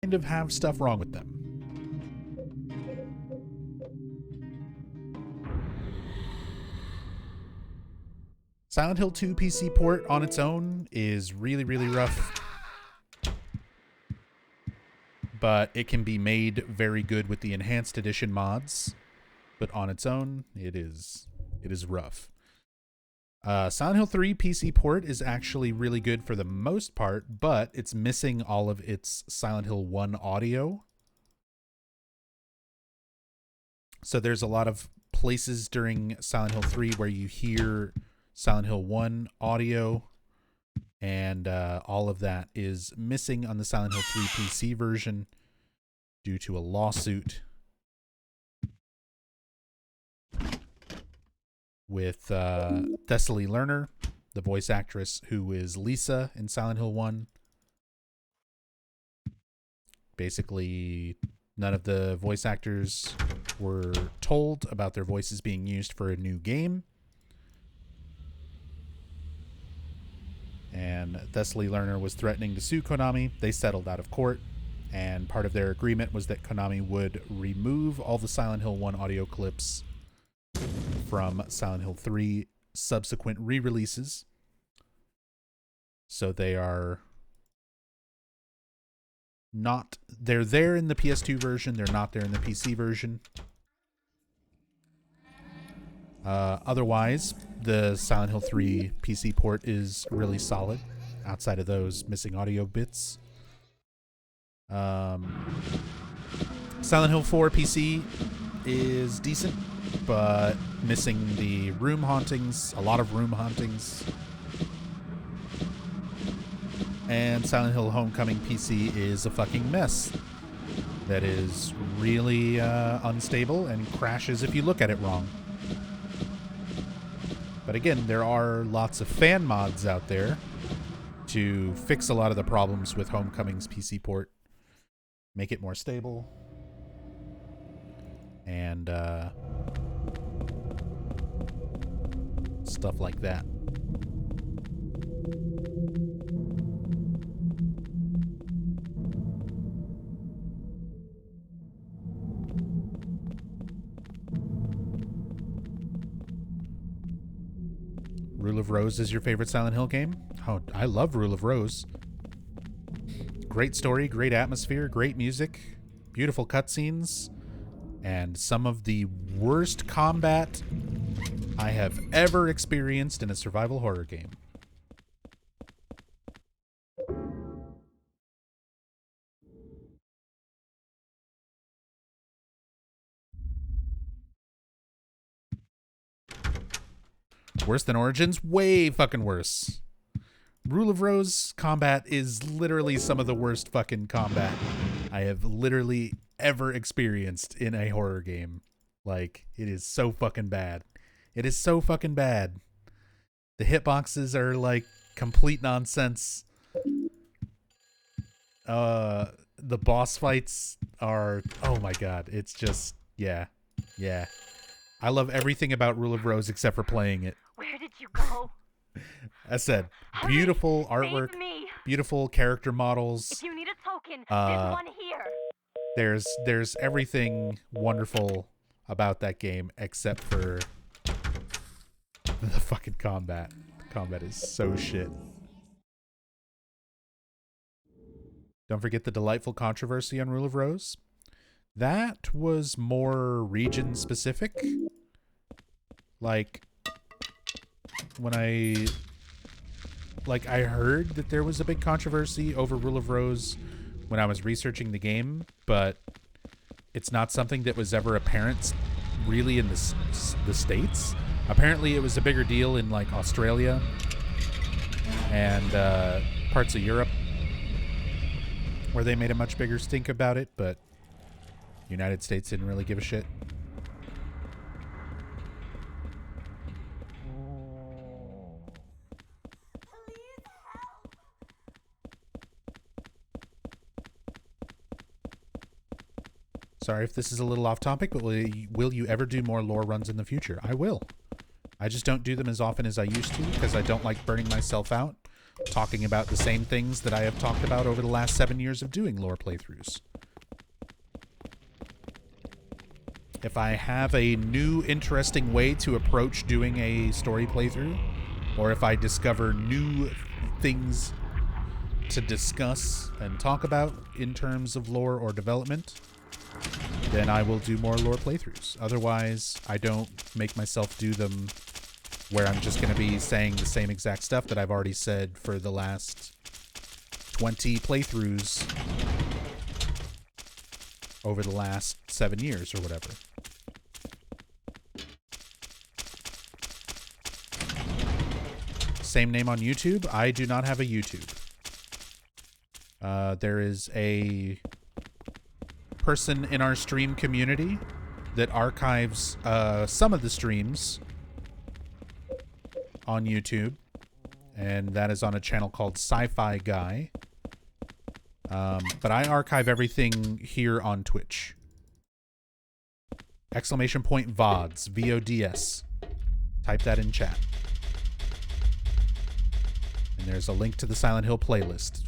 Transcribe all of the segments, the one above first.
kind of have stuff wrong with them. Silent Hill 2 PC port on its own is really, really rough. But it can be made very good with the Enhanced Edition mods. But on its own, it is rough. Silent Hill 3 PC port is actually really good for the most part, but it's missing all of its Silent Hill 1 audio. So there's a lot of places during Silent Hill 3 where you hear Silent Hill 1 audio, and all of that is missing on the Silent Hill 3 PC version due to a lawsuit with Thessaly Lerner, the voice actress who is Lisa in Silent Hill 1. Basically, none of the voice actors were told about their voices being used for a new game. And Thessaly Lerner was threatening to sue Konami. They settled out of court, and part of their agreement was that Konami would remove all the Silent Hill 1 audio clips from Silent Hill 3 subsequent re-releases. So they are not, they're there in the PS2 version, they're not there in the PC version. Otherwise, the Silent Hill 3 PC port is really solid, outside of those missing audio bits. Silent Hill 4 PC is decent, but missing the room hauntings, a lot of room hauntings. And Silent Hill Homecoming PC is a fucking mess that is really unstable and crashes if you look at it wrong. But again, there are lots of fan mods out there to fix a lot of the problems with Homecoming's PC port, make it more stable, and stuff like that. Rule of Rose is your favorite Silent Hill game? Oh, I love Rule of Rose. Great story, great atmosphere, great music, beautiful cutscenes, and some of the worst combat I have ever experienced in a survival horror game. Worse than Origins? Way fucking worse. Rule of Rose combat is literally some of the worst fucking combat I have literally ever experienced in a horror game. Like, it is so fucking bad. It is so fucking bad. The hitboxes are like complete nonsense. The boss fights are, oh my god, it's just, yeah. I love everything about Rule of Rose except for playing it. Where did you go? As said, beautiful artwork, beautiful character models. If you need a token, there's one here. There's everything wonderful about that game except for the fucking combat. The combat is so shit. Don't forget the delightful controversy on Rule of Rose. That was more region specific. Like, when I heard that there was a big controversy over Rule of Rose when I was researching the game, but it's not something that was ever apparent really in the States. Apparently it was a bigger deal in like Australia and parts of Europe where they made a much bigger stink about it, but United States didn't really give a shit. Sorry if this is a little off topic, but will you ever do more lore runs in the future? I will. I just don't do them as often as I used to because I don't like burning myself out. talking about the same things that I have talked about over the last 7 years of doing lore playthroughs. If I have a new, interesting way to approach doing a story playthrough, or if I discover new things to discuss and talk about in terms of lore or development, then I will do more lore playthroughs. Otherwise, I don't make myself do them where I'm just going to be saying the same exact stuff that I've already said for the last 20 playthroughs over the last 7 years or whatever. Same name on YouTube. I do not have a YouTube. There is a person in our stream community that archives some of the streams on YouTube, and that is on a channel called Sci-Fi Guy. But I archive everything here on Twitch. Exclamation point VODs, VODS. Type that in chat. And there's a link to the Silent Hill playlist.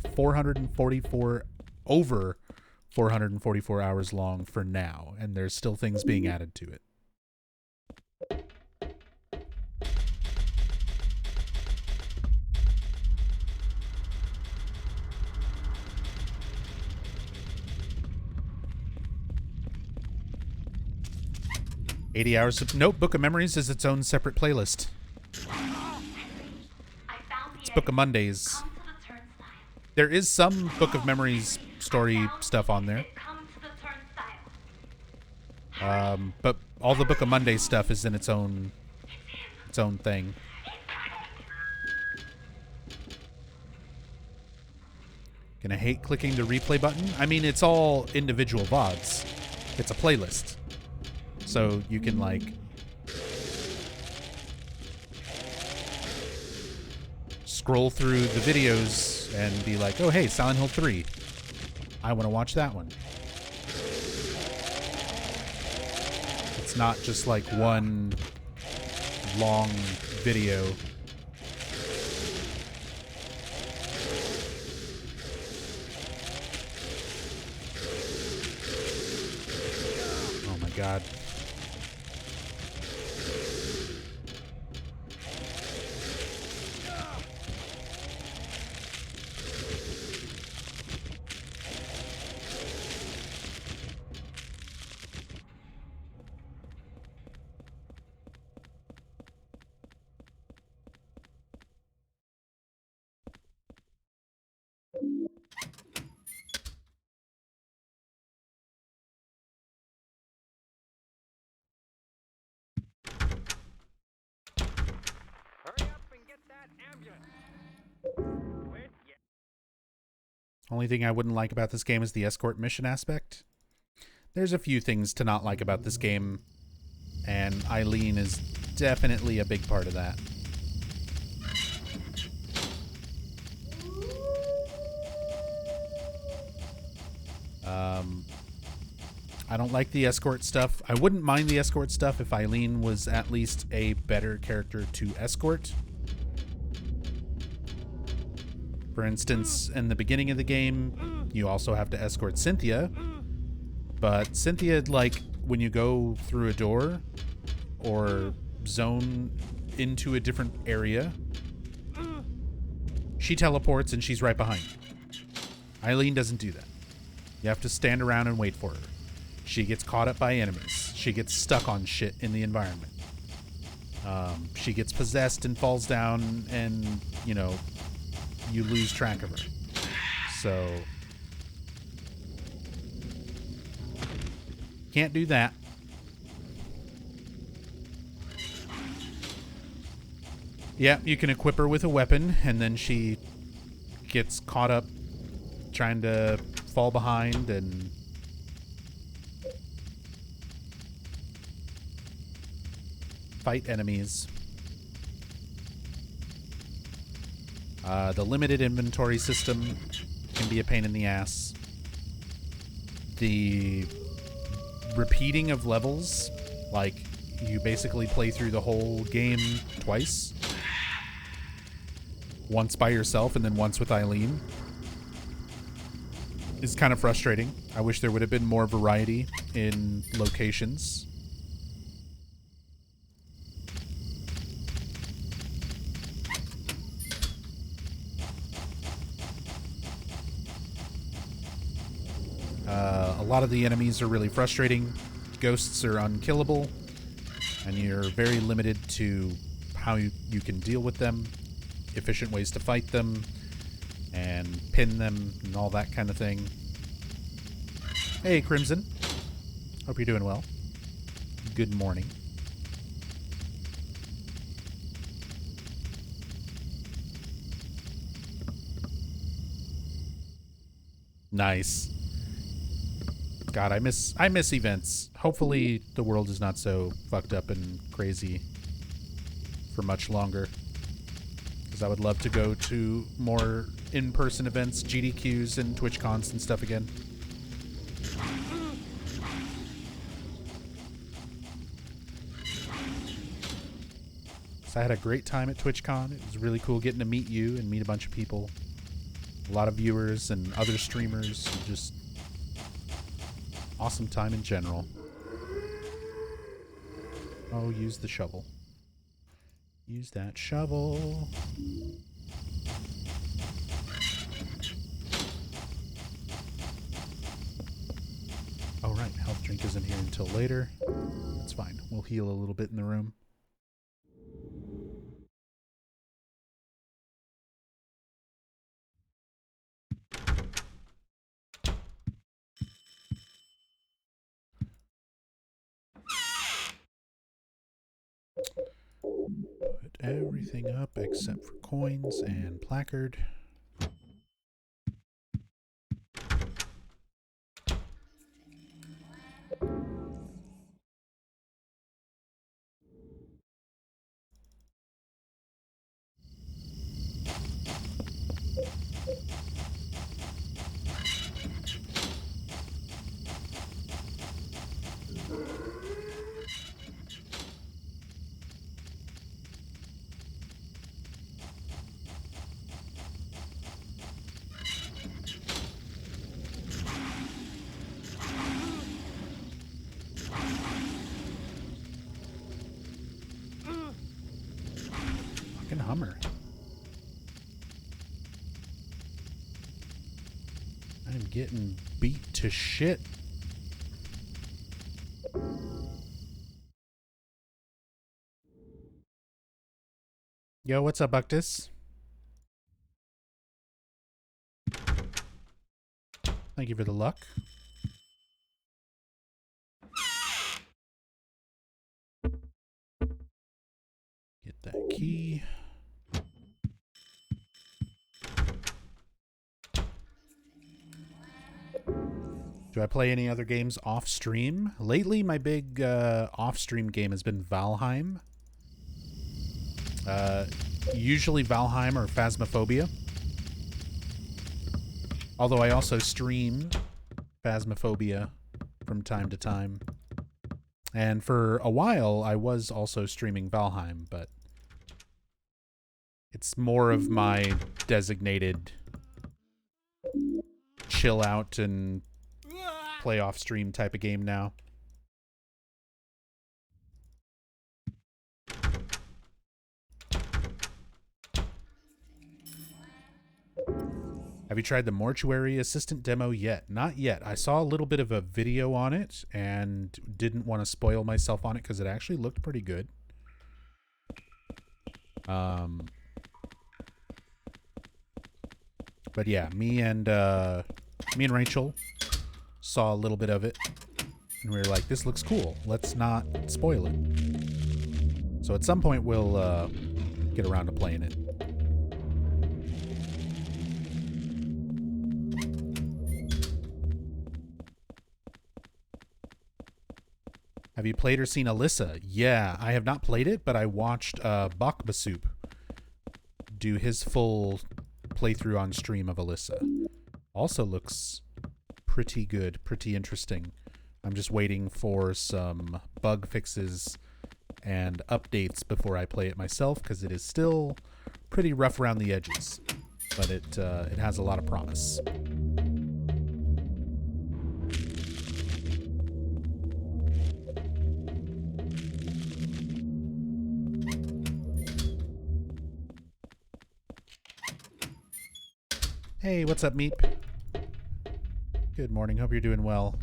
Over 444 hours long for now, and there's still things being added to it. Nope, Book of Memories is its own separate playlist. It's Book of Mondays. There is some Book of Memories story stuff on there. But all the Book of Mondays stuff is in its own thing. Gonna hate clicking the replay button. I mean, it's all individual VODs. It's a playlist. So you can, like, scroll through the videos and be like, oh, hey, Silent Hill 3. I want to watch that one. It's not just like one long video. Oh my God. Only thing I wouldn't like about this game is the escort mission aspect. There's a few things to not like about this game, and Eileen is definitely a big part of that. I don't like the escort stuff. I wouldn't mind the escort stuff if Eileen was at least a better character to escort. For instance, in the beginning of the game, you also have to escort Cynthia. But Cynthia, like, when you go through a door or zone into a different area, she teleports and she's right behind you. Eileen doesn't do that. You have to stand around and wait for her. She gets caught up by enemies. She gets stuck on shit in the environment. She gets possessed and falls down and, you know, you lose track of her. So can't do that. Yeah, you can equip her with a weapon, and then she gets caught up trying to fall behind and fight enemies. The limited inventory system can be a pain in the ass. The repeating of levels, like you basically play through the whole game twice, once by yourself and then once with Eileen is kind of frustrating. I wish there would have been more variety in locations. A lot of the enemies are really frustrating. Ghosts are unkillable, and you're very limited to how you can deal with them, efficient ways to fight them, and pin them, and all that kind of thing. Hey, Crimson. Hope you're doing well. Good morning. Nice. God, I miss events. Hopefully the world is not so fucked up and crazy for much longer. Because I would love to go to more in-person events, GDQs and TwitchCons and stuff again. So I had a great time at TwitchCon. It was really cool getting to meet you and meet a bunch of people. A lot of viewers and other streamers. And just awesome time in general. Oh, use the shovel. Use that shovel. Oh, right. Health drink isn't here until later. That's fine. We'll heal a little bit in the room. Put everything up except for coins and placard. Hummer. I'm getting beat to shit. Yo, what's up, Buctus? Thank you for the luck. Get that key. Do I play any other games off stream? Lately, my big off stream game has been Valheim. Usually Valheim or Phasmophobia. Although I also stream Phasmophobia from time to time. And for a while, I was also streaming Valheim, but it's more of my designated chill out and play off stream type of game now. Have you tried the Mortuary Assistant demo yet? Not yet. I saw a little bit of a video on it and didn't want to spoil myself on it because it actually looked pretty good. But yeah, me and Rachel saw a little bit of it and we were like, this looks cool. Let's not spoil it. So at some point we'll get around to playing it. Have you played or seen Alyssa? Yeah, I have not played it, but I watched Bakbasup do his full playthrough on stream of Alyssa. Also looks pretty good, pretty interesting. I'm just waiting for some bug fixes and updates before I play it myself, because it is still pretty rough around the edges, but it has a lot of promise. Hey, what's up, Meep? Good morning. Hope you're doing well.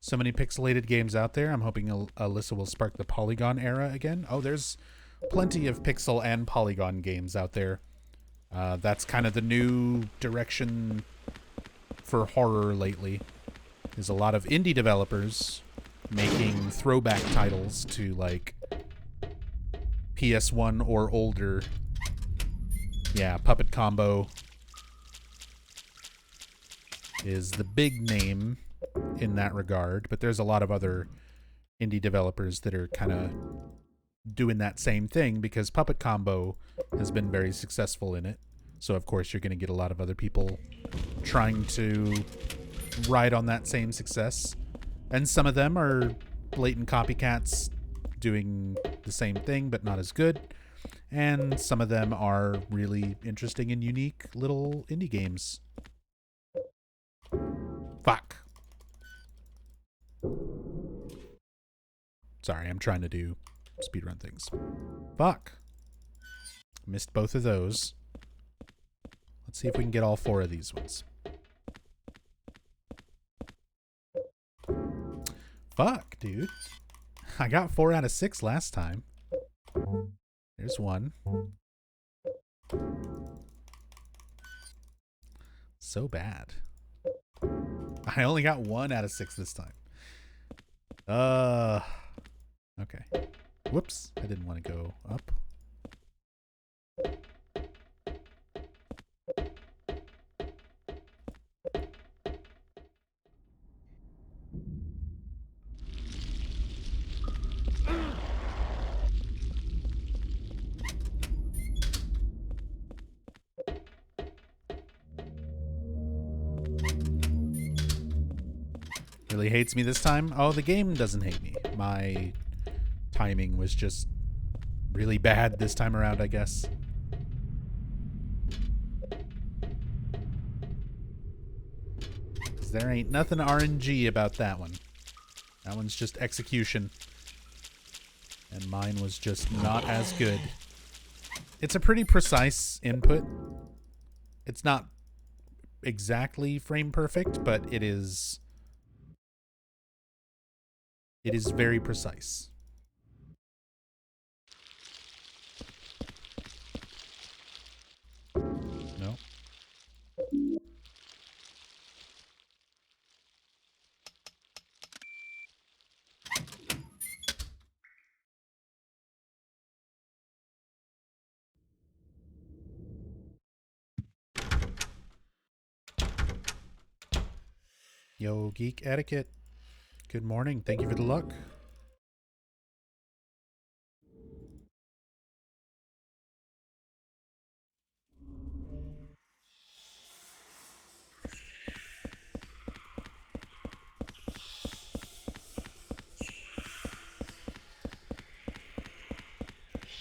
So many pixelated games out there. I'm hoping Alyssa will spark the polygon era again. Oh, there's plenty of pixel and polygon games out there. That's kind of the new direction for horror lately. There's a lot of indie developers making throwback titles to like PS1 or older. Yeah, Puppet Combo is the big name in that regard, but there's a lot of other indie developers that are kind of doing that same thing because Puppet Combo has been very successful in it. So of course you're going to get a lot of other people trying to ride on that same success. And some of them are blatant copycats doing the same thing but not as good. And some of them are really interesting and unique little indie games. Fuck. Sorry, I'm trying to do speedrun things. Fuck. Missed both of those. Let's see if we can get all 4 of these ones. Fuck, dude. I got 4 out of 6 last time. There's 1. So bad. I only got 1 out of 6 this time. Okay. Whoops. I didn't want to go up. Really hates me this time? Oh, the game doesn't hate me. My timing was just really bad this time around, I guess. Because there ain't nothing RNG about that one. That one's just execution. And mine was just not as good. It's a pretty precise input. It's not exactly frame perfect, but it is very precise. No. Yo, Geek Etiquette. Good morning. Thank you for the luck.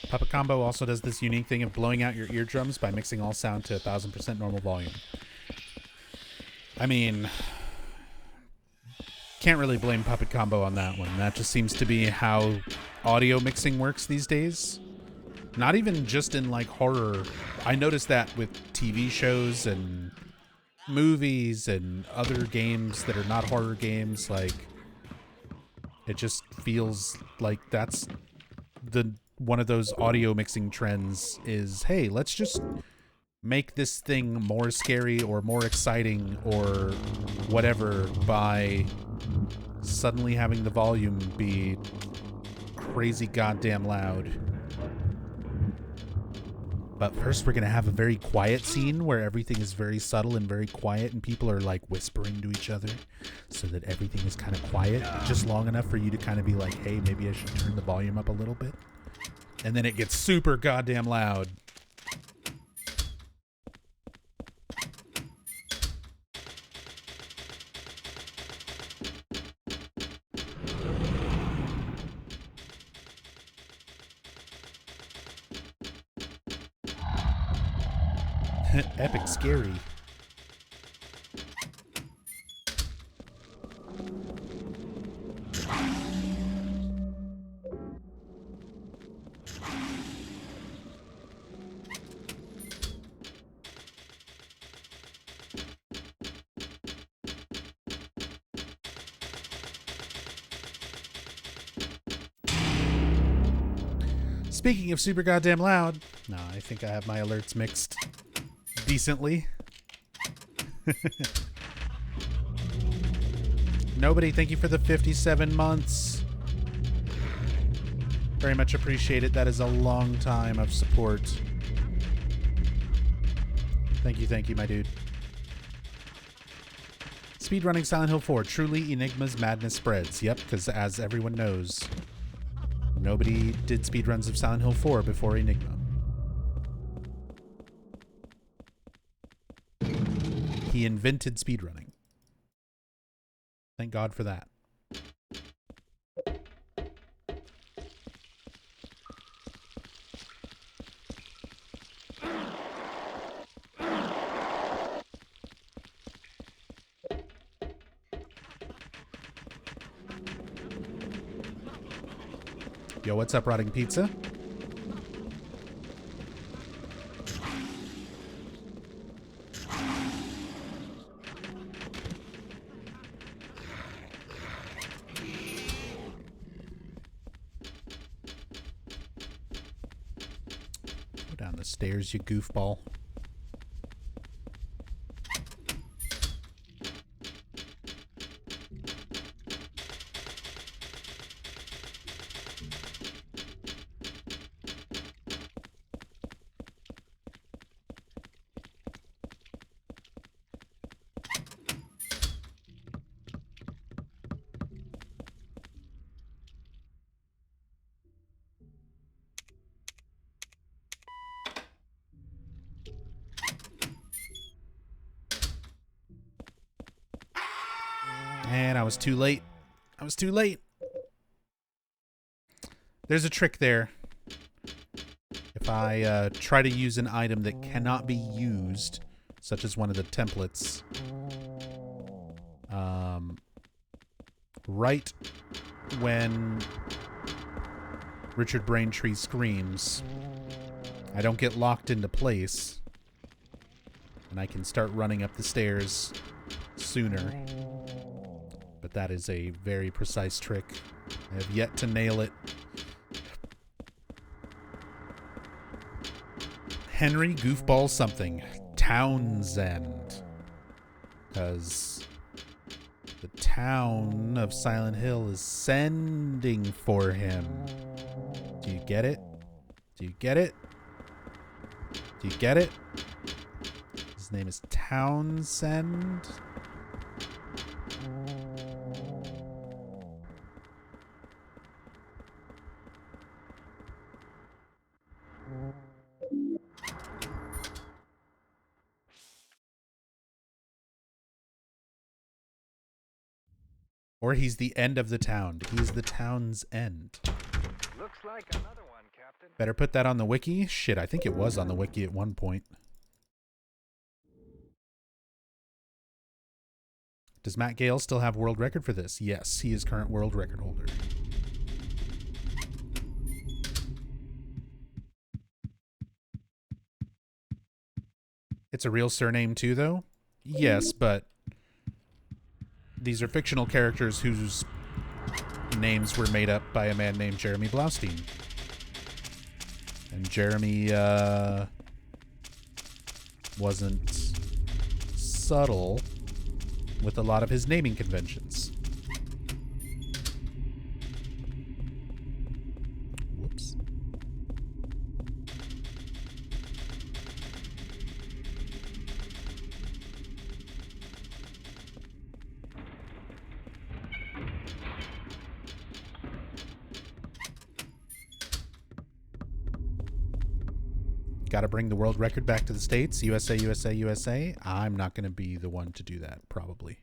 Puppet Combo also does this unique thing of blowing out your eardrums by mixing all sound to 1000% normal volume. I mean, can't really blame Puppet Combo on that one. That just seems to be how audio mixing works these days. Not even just in like horror. I noticed that with TV shows and movies and other games that are not horror games. Like, it just feels like that's one of those audio mixing trends is, hey, let's just make this thing more scary or more exciting or whatever by suddenly having the volume be crazy goddamn loud. But first we're going to have a very quiet scene where everything is very subtle and very quiet and people are like whispering to each other so that everything is kind of quiet, just long enough for you to kind of be like, hey, maybe I should turn the volume up a little bit. And then it gets super goddamn loud. Epic scary. Speaking of super goddamn loud, no, I think I have my alerts mixed decently. Nobody, thank you for the 57 months. Very much appreciate it. That is a long time of support. Thank you, my dude. Speedrunning Silent Hill 4. Truly, Enigma's madness spreads. Yep, because as everyone knows, nobody did speedruns of Silent Hill 4 before Enigma. He invented speedrunning. Thank God for that. Yo, what's up, Rotting Pizza? Go down the stairs, you goofball. And I was too late. I was too late. There's a trick there. If I try to use an item that cannot be used, such as one of the templates, right when Richard Braintree screams, I don't get locked into place, and I can start running up the stairs sooner. But that is a very precise trick. I have yet to nail it. Henry Goofball something. Townsend. Because the town of Silent Hill is sending for him. Do you get it? Do you get it? Do you get it? His name is Townsend. Or he's the end of the town. He's the town's end. Looks like another one, Captain. Better put that on the wiki. Shit, I think it was on the wiki at one point. Does Matt Gale still have world record for this? Yes, he is current world record holder. It's a real surname too, though? Yes, but these are fictional characters whose names were made up by a man named Jeremy Blaustein. And Jeremy wasn't subtle with a lot of his naming conventions. Whoops. Got to bring the world record back to the States. USA, USA, USA. I'm not going to be the one to do that, probably.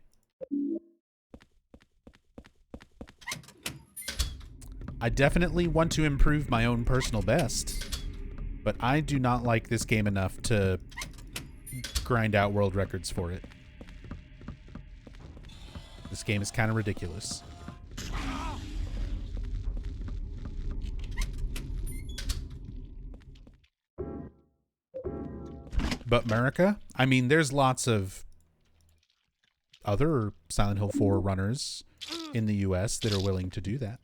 I definitely want to improve my own personal best, but I do not like this game enough to grind out world records for it. This game is kind of ridiculous. But America? I mean, there's lots of other Silent Hill 4 runners in the US that are willing to do that.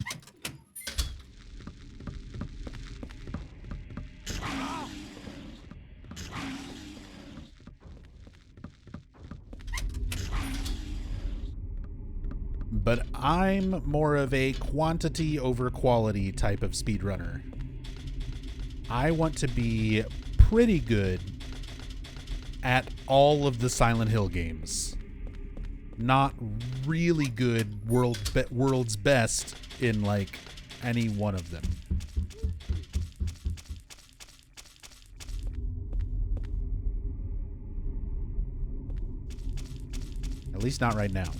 But I'm more of a quantity over quality type of speedrunner. I want to be pretty good at all of the Silent Hill games. Not really good world's best in like any one of them. At least not right now.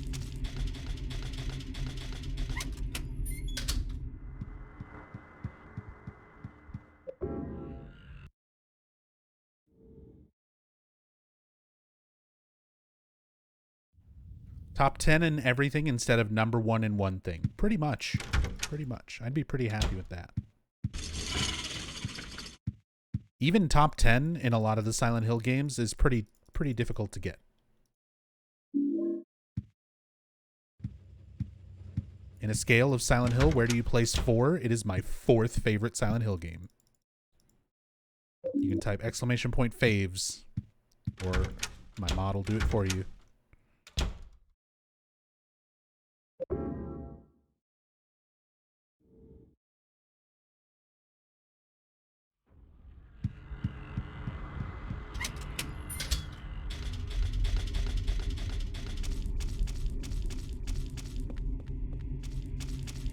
Top 10 in everything instead of number 1 in one thing. Pretty much. Pretty much. I'd be pretty happy with that. Even top 10 in a lot of the Silent Hill games is pretty difficult to get. In a scale of Silent Hill, where do you place 4? It is my 4th favorite Silent Hill game. You can type !faves, or my mod will do it for you.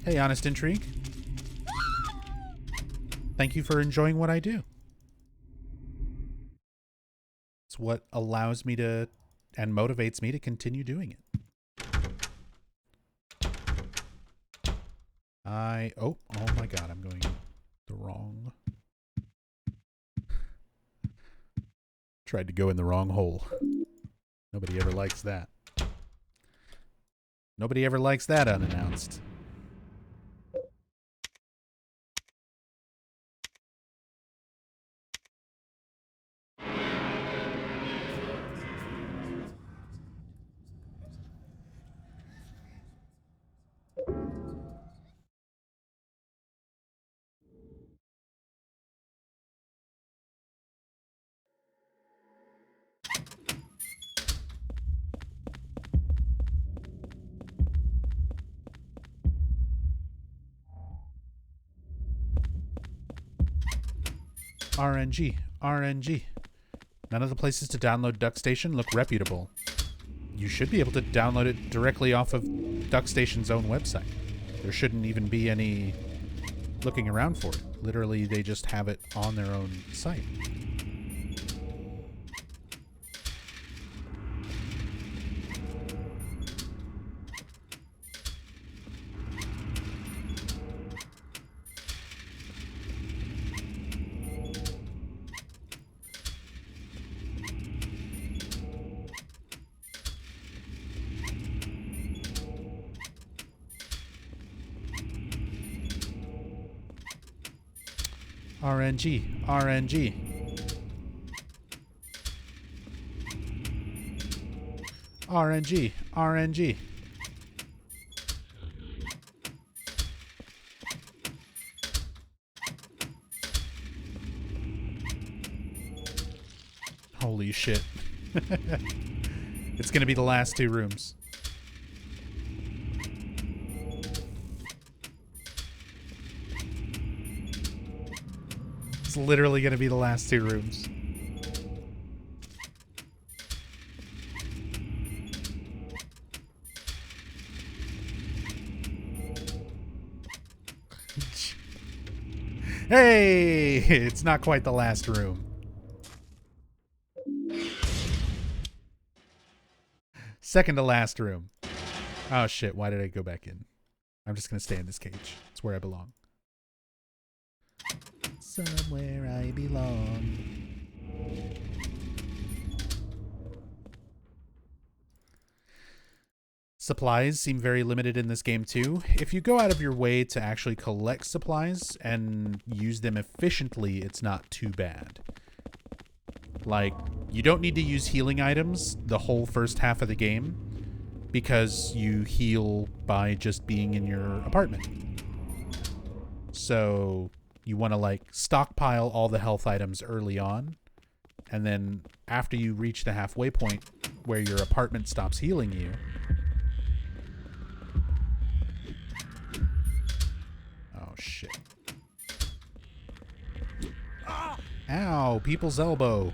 Hey, Honest Intrigue. Thank you for enjoying what I do. It's what allows me to and motivates me to continue doing it. Oh my god, I'm going the wrong. Tried to go in the wrong hole. Nobody ever likes that. Nobody ever likes that unannounced. RNG, RNG. None of the places to download DuckStation look reputable. You should be able to download it directly off of DuckStation's own website. There shouldn't even be any looking around for it. Literally, they just have it on their own site. RNG, RNG. RNG, RNG. Holy shit. It's gonna be the last 2 rooms. It's literally going to be the last 2 rooms. Hey! It's not quite the last room. Second to last room. Oh shit, why did I go back in? I'm just gonna stay in this cage. It's where I belong. Somewhere I belong. Supplies seem very limited in this game too. If you go out of your way to actually collect supplies and use them efficiently, it's not too bad. Like, you don't need to use healing items the whole first half of the game because you heal by just being in your apartment. So you want to like stockpile all the health items early on, and then after you reach the halfway point where your apartment stops healing you, oh shit. Ow, people's elbow.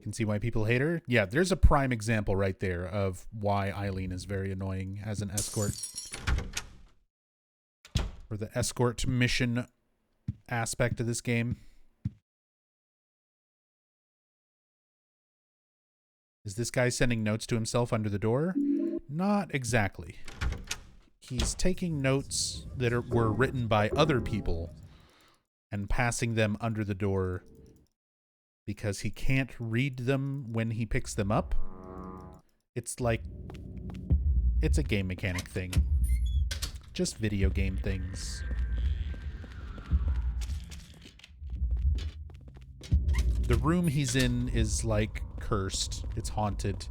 Can see why people hate her. Yeah, there's a prime example right there of why Eileen is very annoying as an escort. Or the escort mission aspect of this game. Is this guy sending notes to himself under the door? Not exactly. He's taking notes that were written by other people and passing them under the door because he can't read them when he picks them up. It's like, it's a game mechanic thing. Just video game things. The room he's in is like cursed. It's haunted.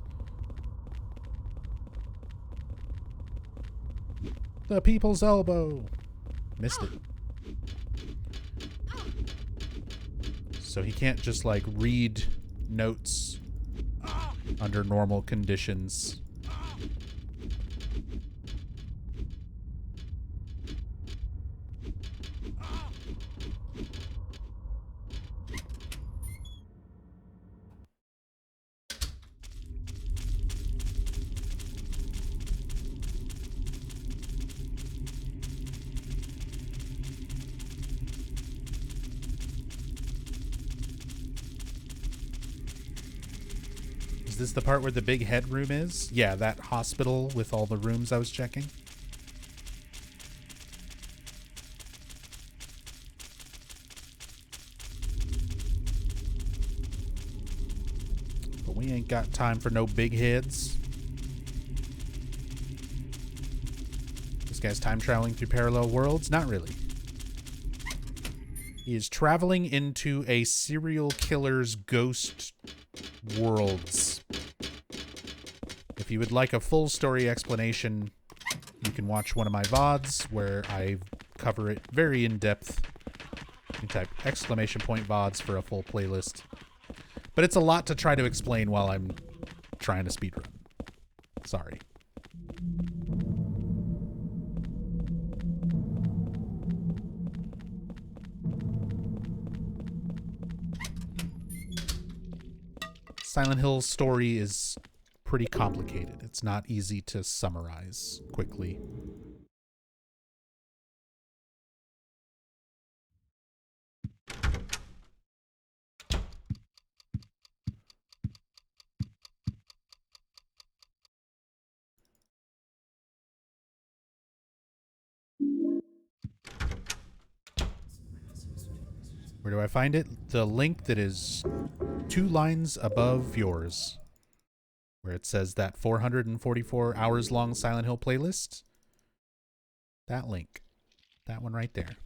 The people's elbow. Missed it. So he can't just like read notes under normal conditions. Is this the part where the big head room is? Yeah, that hospital with all the rooms I was checking. But we ain't got time for no big heads. This guy's time traveling through parallel worlds? Not really. He is traveling into a serial killer's ghost worlds. If you would like a full story explanation, you can watch one of my VODs where I cover it very in depth. You can type !VODs for a full playlist. But it's a lot to try to explain while I'm trying to speedrun. Sorry. Silent Hill's story is pretty complicated. It's not easy to summarize quickly. Where do I find it? The link that is 2 lines above yours, where it says that 444 hours long Silent Hill playlist. That link. That one right there.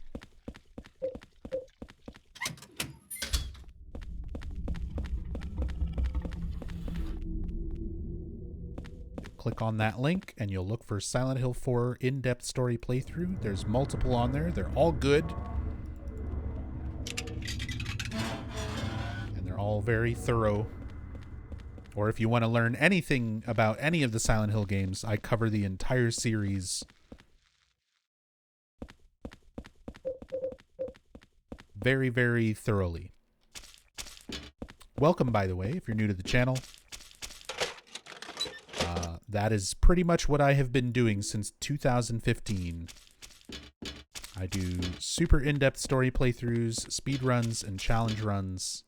Click on that link and you'll look for Silent Hill 4 in-depth story playthrough. There's multiple on there. They're all good. And they're all very thorough. Or if you want to learn anything about any of the Silent Hill games, I cover the entire series very, very thoroughly. welcome, by the way, if you're new to the channel. That is pretty much what I have been doing since 2015. I do super in-depth story playthroughs, speed runs, and challenge runs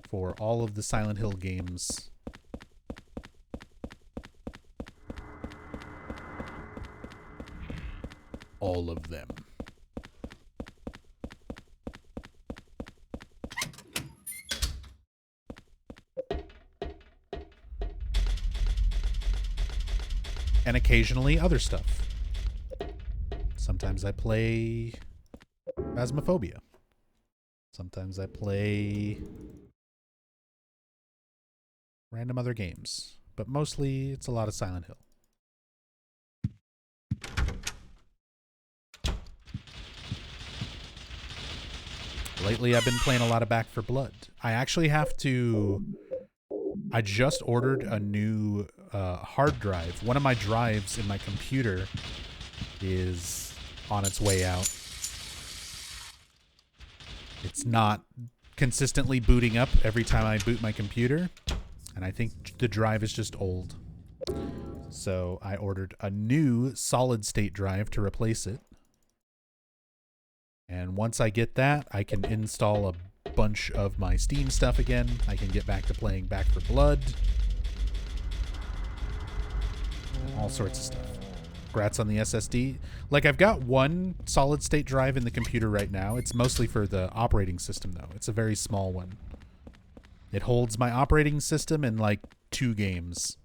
for all of the Silent Hill games. All of them. And occasionally other stuff. Sometimes I play Phasmophobia. Sometimes I play random other games. But mostly it's a lot of Silent Hill. Lately I've been playing a lot of Back 4 Blood. I actually have to... I just ordered a new hard drive. One of my drives in my computer is on its way out. It's not consistently booting up every time I boot my computer, and I think the drive is just old. So I ordered a new solid-state drive to replace it. And once I get that, I can install a bunch of my Steam stuff again. I can get back to playing Back 4 Blood. And all sorts of stuff. Congrats on the SSD. Like, I've got one solid-state drive in the computer right now. It's mostly for the operating system, though. It's a very small one. It holds my operating system and, like, 2 games.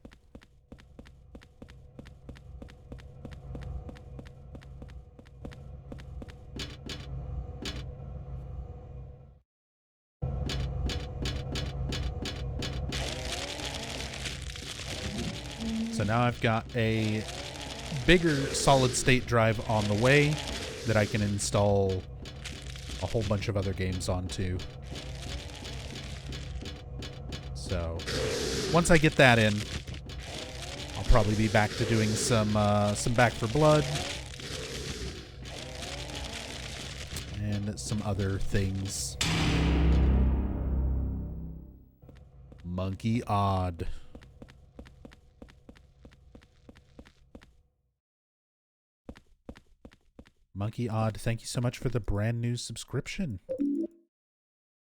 So now I've got a bigger solid-state drive on the way that I can install a whole bunch of other games onto. So once I get that in, I'll probably be back to doing some Back 4 Blood and some other things. Monkey Odd. Monkey Odd, thank you so much for the brand new subscription.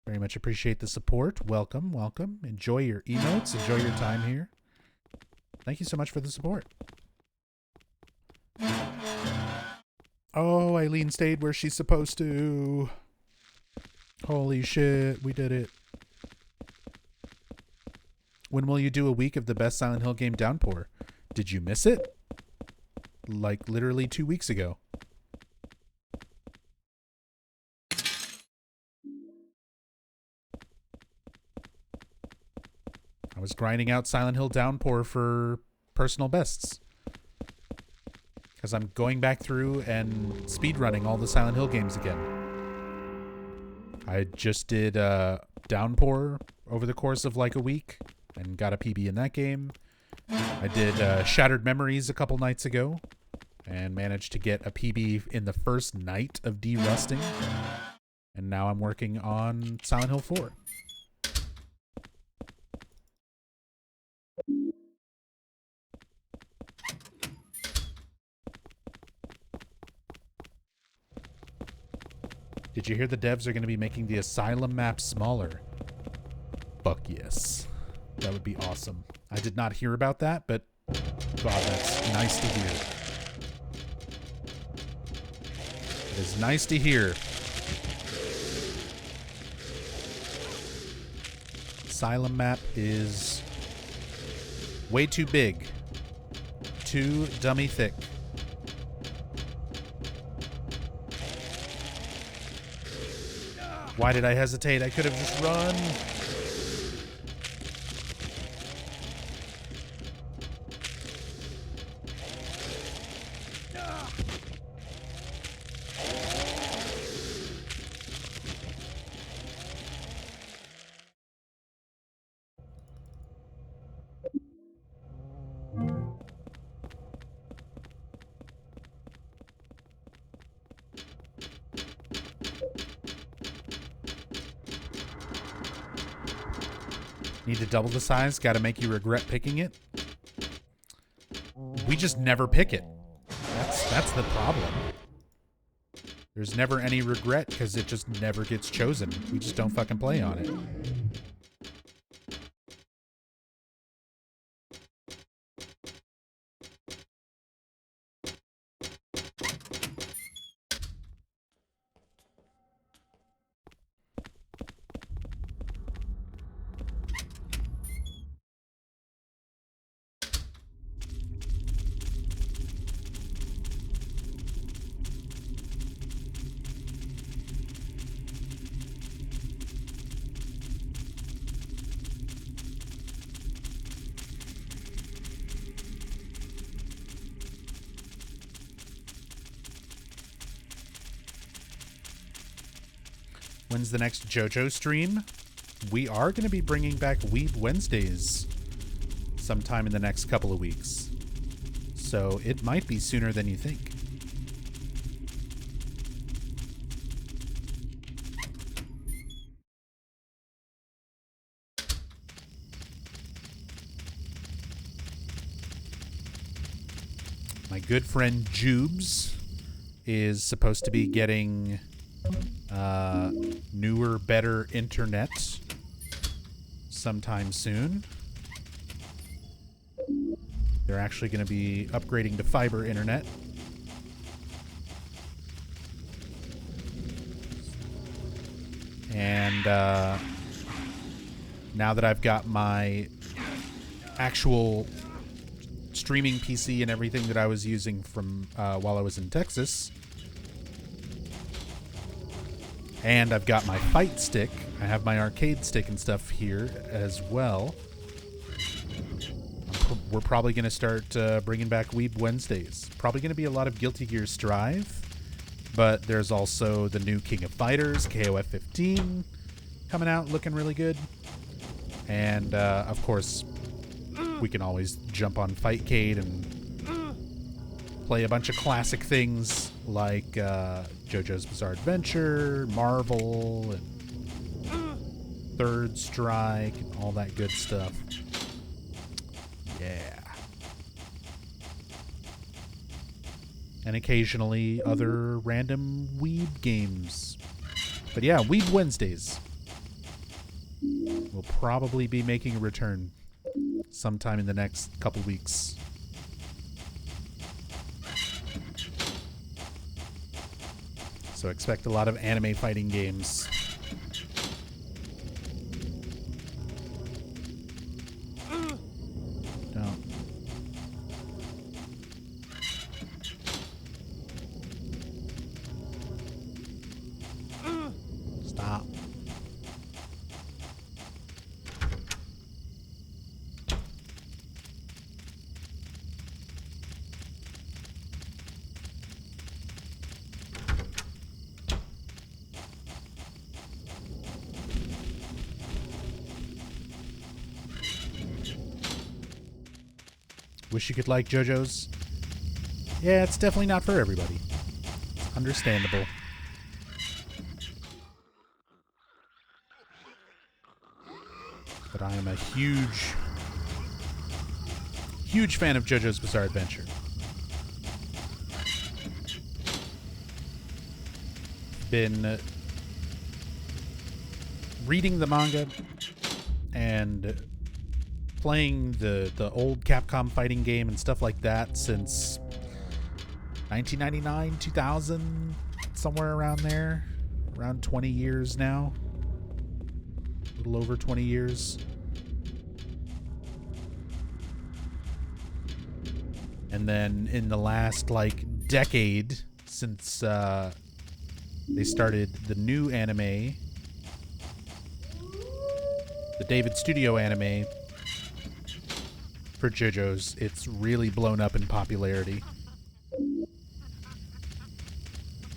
Very much appreciate the support. Welcome, welcome. Enjoy your emotes. Enjoy your time here. Thank you so much for the support. Oh, Eileen stayed where she's supposed to. Holy shit, we did it. When will you do a week of the best Silent Hill game Downpour? Did you miss it? Like literally 2 weeks ago. I was grinding out Silent Hill Downpour for personal bests. Because I'm going back through and speedrunning all the Silent Hill games again. I just did Downpour over the course of like a week and got a PB in that game. I did Shattered Memories a couple nights ago and managed to get a PB in the first night of derusting. And now I'm working on Silent Hill 4. Did you hear the devs are going to be making the asylum map smaller? Fuck yes. That would be awesome. I did not hear about that, but God, that's nice to hear. It is nice to hear. Asylum map is way too big. Too dummy thick. Why did I hesitate? I could have just run. Need to double the size. Got to make you regret picking it. We just never pick it. That's the problem. There's never any regret because it just never gets chosen. We just don't fucking play on it. When's the next JoJo stream? We are going to be bringing back Weeb Wednesdays sometime in the next couple of weeks. So it might be sooner than you think. My good friend Jubes is supposed to be getting newer, better internet sometime soon. They're actually going to be upgrading to fiber internet. And now that I've got my actual streaming PC and everything that I was using from while I was in Texas, and I've got my fight stick, I have my arcade stick and stuff here as well. We're probably going to start bringing back Weeb Wednesdays. Probably going to be a lot of Guilty Gear Strive, but there's also the new King of Fighters, KOF 15, coming out looking really good. And, of course, we can always jump on Fightcade and play a bunch of classic things like JoJo's Bizarre Adventure, Marvel, and Third Strike, and all that good stuff. Yeah. And occasionally other random Weeb games. But yeah, Weeb Wednesdays will probably be making a return sometime in the next couple weeks. So expect a lot of anime fighting games. Don't. Stop. Wish you could like JoJo's. Yeah, it's definitely not for everybody. It's understandable. But I am a huge fan of JoJo's Bizarre Adventure. Been reading the manga and playing the old Capcom fighting game and stuff like that since 1999, 2000, somewhere around there. Around 20 years now. A little over 20 years. And then in the last, decade, since they started the new anime, the David Studio anime, for JoJo's, it's really blown up in popularity.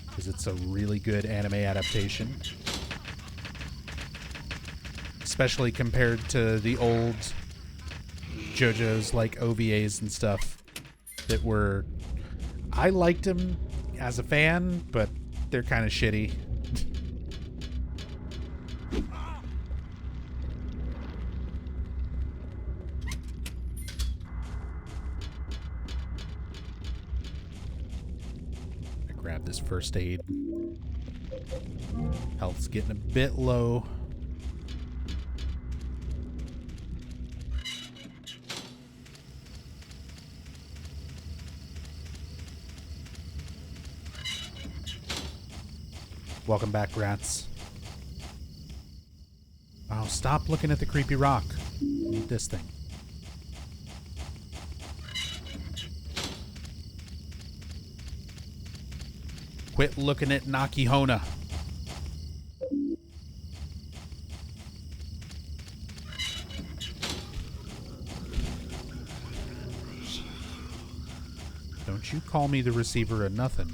Because it's a really good anime adaptation. Especially compared to the old JoJo's, like OVAs and stuff that were... I liked them as a fan, but they're kind of shitty. grab this first aid. Health's getting a bit low. Welcome back, rats. Oh, stop looking at the creepy rock. Need this thing. Quit looking at Nakihona. Don't you call me the receiver of nothing.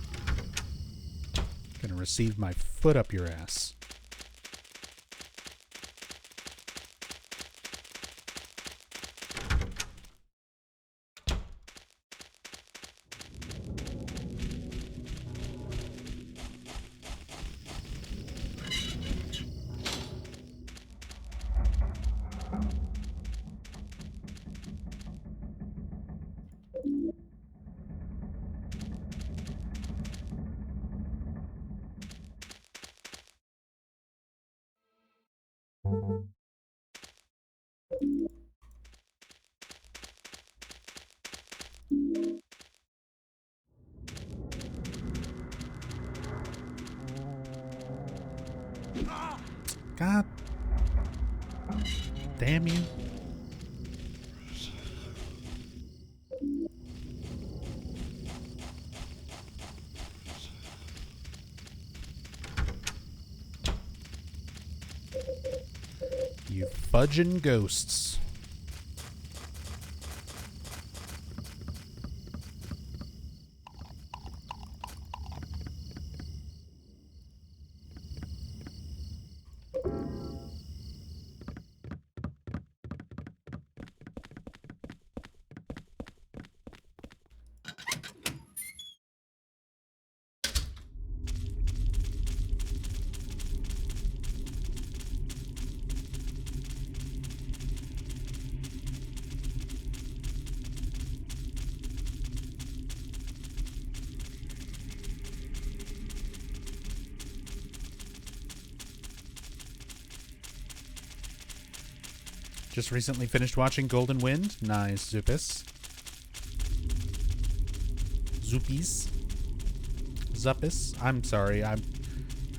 Gonna receive my foot up your ass. God damn you. You fudging ghosts. Just recently finished watching Golden Wind. Nice, Zupis. Zupis. Zuppis. I'm sorry. I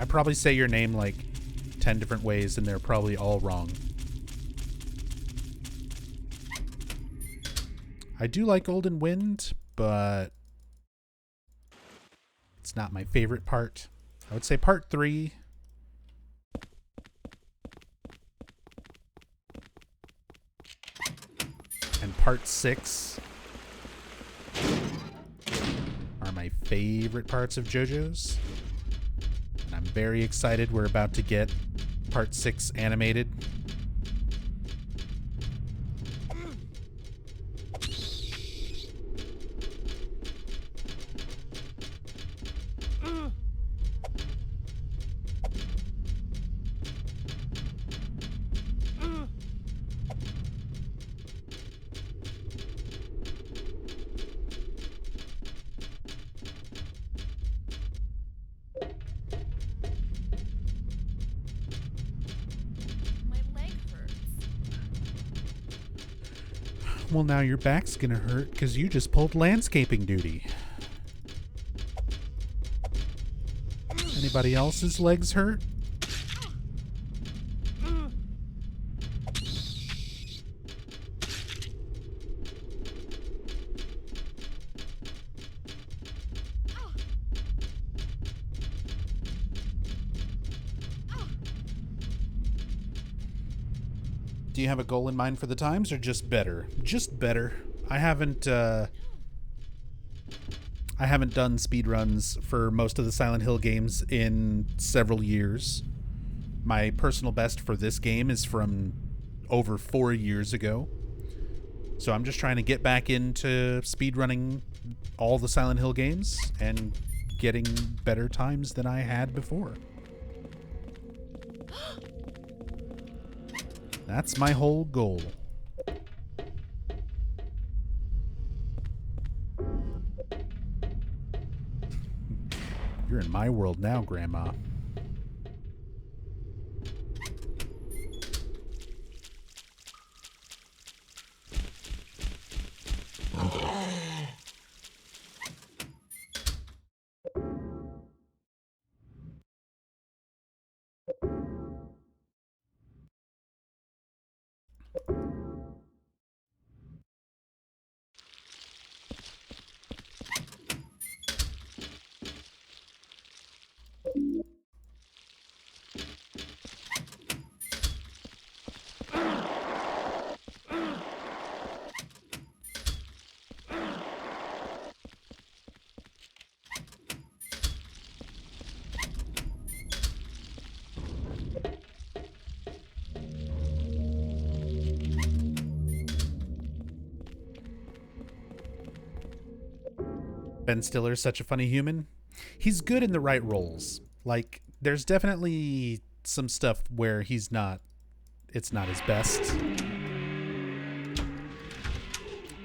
probably say your name like 10 different ways and they're probably all wrong. I do like Golden Wind, but it's not my favorite part. I would say part 3. And part 6 are my favorite parts of JoJo's. And I'm very excited we're about to get part 6 animated. Well, now your back's gonna hurt because you just pulled landscaping duty. Anybody else's legs hurt? Do you have a goal in mind for the times or just better? Just better. I haven't done speedruns for most of the Silent Hill games in several years. My personal best for this game is from over 4 years ago. So I'm just trying to get back into speedrunning all the Silent Hill games and getting better times than I had before. That's my whole goal. You're in my world now, Grandma. Ben Stiller's such a funny human. He's good in the right roles. Like, there's definitely some stuff where it's not his best.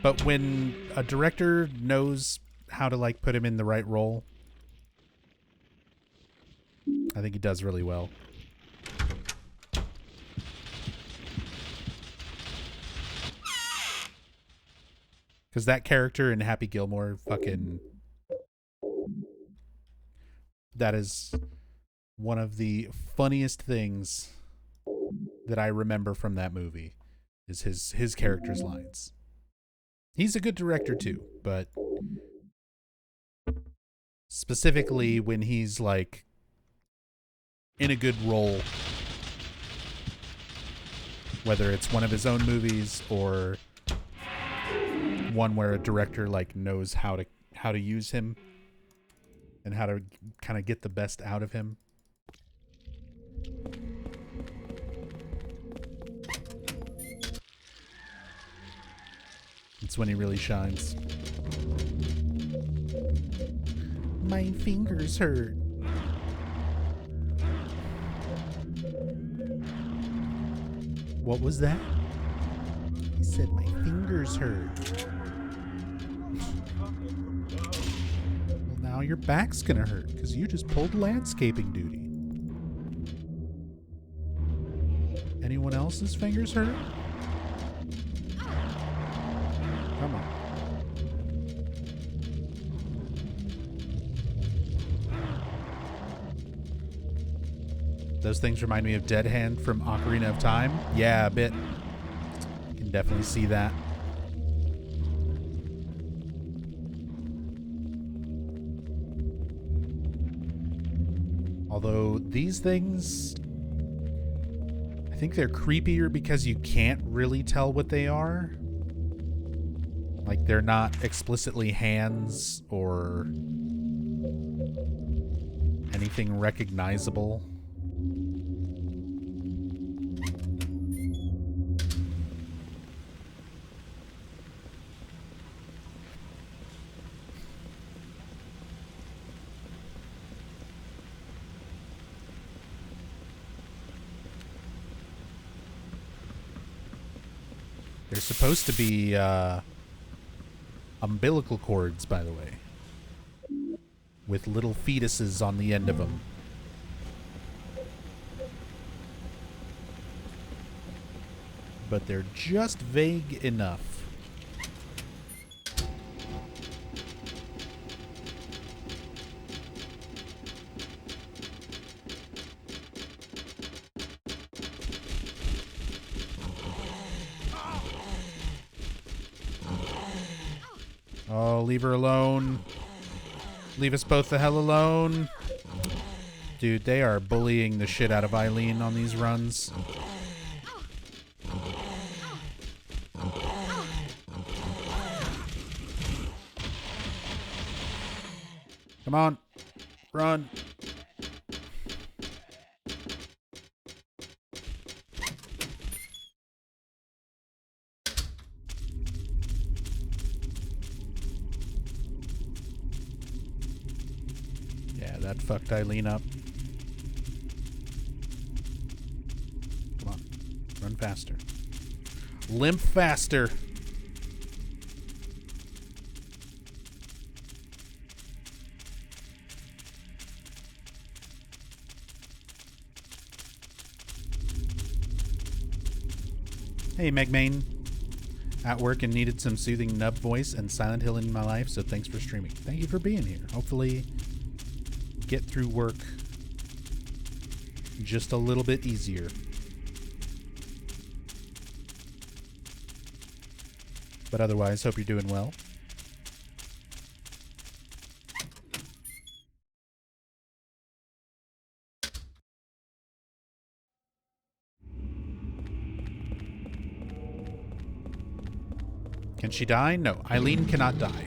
But when a director knows how to, like, put him in the right role, I think he does really well. Because that character in Happy Gilmore fucking... That is one of the funniest things that I remember from that movie, is his character's lines. He's a good director too, but specifically when he's like in a good role, whether it's one of his own movies or one where a director like knows how to use him and how to kind of get the best out of him. It's when he really shines. My fingers hurt. What was that? He said my fingers hurt. Well, now your back's gonna hurt because you just pulled landscaping duty. Anyone else's fingers hurt? Come on. Those things remind me of Dead Hand from Ocarina of Time. Yeah, a bit. You can definitely see that. Although these things, I think they're creepier because you can't really tell what they are. Like, they're not explicitly hands or anything recognizable. They're supposed to be umbilical cords, by the way, with little fetuses on the end of them. But they're just vague enough. Oh, leave her alone. Leave us both the hell alone. Dude, they are bullying the shit out of Eileen on these runs. Come on. Run. Yeah, that fucked Eileen up. Come on. Run faster. Limp faster. Hey, Megmain. At work and needed some soothing nub voice and Silent Hill in my life, so thanks for streaming. Thank you for being here. Hopefully get through work just a little bit easier. But otherwise, hope you're doing well. Can she die? No, Eileen cannot die.